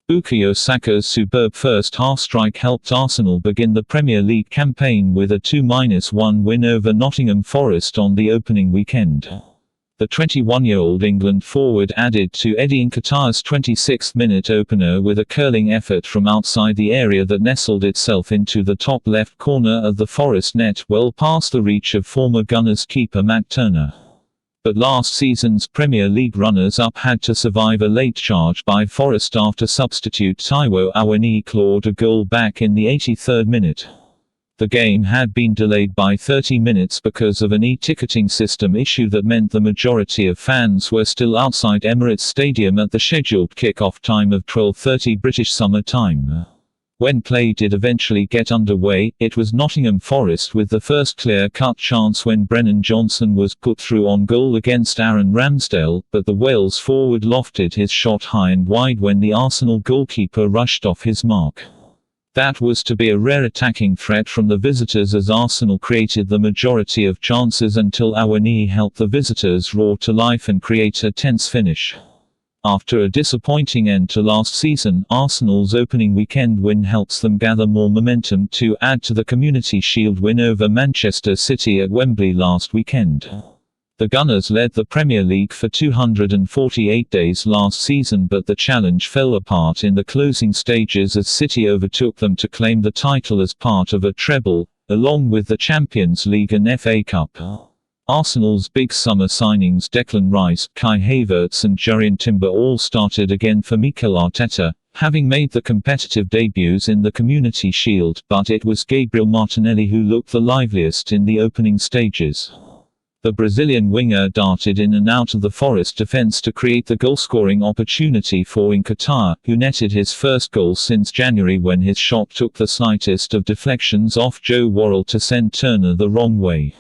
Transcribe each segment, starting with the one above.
Bukayo Saka's superb first-half strike helped Arsenal begin the Premier League campaign with a 2-1 win over Nottingham Forest on the opening weekend. The 21-year-old England forward added to Eddie Nketiah's 26th-minute opener with a curling effort from outside the area that nestled itself into the top left corner of the Forest net, well past the reach of former Gunners keeper Matt Turner. But last season's Premier League runners-up had to survive a late charge by Forest after substitute Taiwo Awoniyi clawed a goal back in the 83rd minute. The game had been delayed by 30 minutes because of an e-ticketing system issue that meant the majority of fans were still outside Emirates Stadium at the scheduled kick-off time of 12:30 British Summer Time. When play did eventually get underway, it was Nottingham Forest with the first clear-cut chance when Brennan Johnson was put through on goal against Aaron Ramsdale, but the Wales forward lofted his shot high and wide when the Arsenal goalkeeper rushed off his mark. That was to be a rare attacking threat from the visitors as Arsenal created the majority of chances until Awoniyi helped the visitors roar to life and create a tense finish. After a disappointing end to last season, Arsenal's opening weekend win helps them gather more momentum to add to the Community Shield win over Manchester City at Wembley last weekend. The Gunners led the Premier League for 248 days last season, but the challenge fell apart in the closing stages as City overtook them to claim the title as part of a treble, along with the Champions League and FA Cup. Arsenal's big summer signings Declan Rice, Kai Havertz and Jurrien Timber all started again for Mikel Arteta, having made the competitive debuts in the Community Shield, but it was Gabriel Martinelli who looked the liveliest in the opening stages. The Brazilian winger darted in and out of the Forest defence to create the goal-scoring opportunity for Nketiah, who netted his first goal since January when his shot took the slightest of deflections off Joe Worrell to send Turner the wrong way.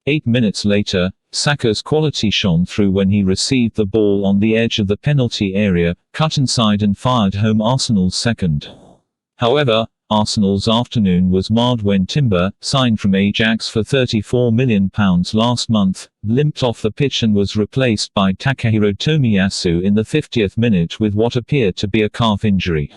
8 minutes later, Saka's quality shone through when he received the ball on the edge of the penalty area, cut inside and fired home Arsenal's second. However, Arsenal's afternoon was marred when Timber, signed from Ajax for £34 million last month, limped off the pitch and was replaced by Takahiro Tomiyasu in the 50th minute with what appeared to be a calf injury.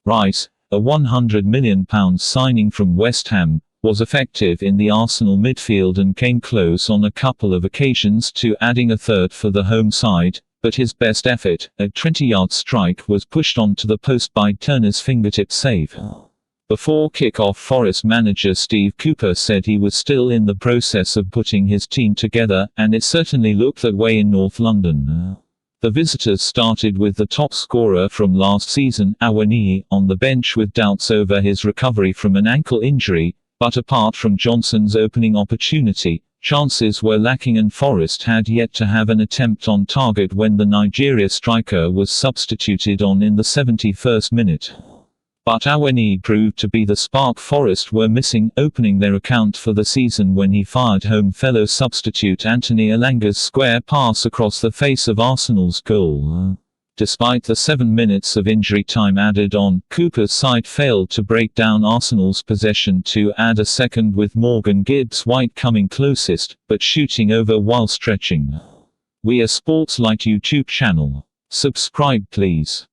Rice, a £100 million signing from West Ham, was effective in the Arsenal midfield and came close on a couple of occasions to adding a third for the home side, but his best effort, a 20-yard strike, was pushed onto the post by Turner's fingertip save. Before kick-off, Forest manager Steve Cooper said he was still in the process of putting his team together, and it certainly looked that way in North London. The visitors started with the top scorer from last season, Awoniyi, on the bench with doubts over his recovery from an ankle injury, but apart from Johnson's opening opportunity, chances were lacking and Forest had yet to have an attempt on target when the Nigeria striker was substituted on in the 71st minute. But Awoniyi proved to be the spark Forest were missing, opening their account for the season when he fired home fellow substitute Anthony Elanga's square pass across the face of Arsenal's goal. Despite the 7 minutes of injury time added on, Cooper's side failed to break down Arsenal's possession to add a second with Morgan Gibbs-White coming closest, but shooting over while stretching. We are Sports Light YouTube channel. Subscribe please.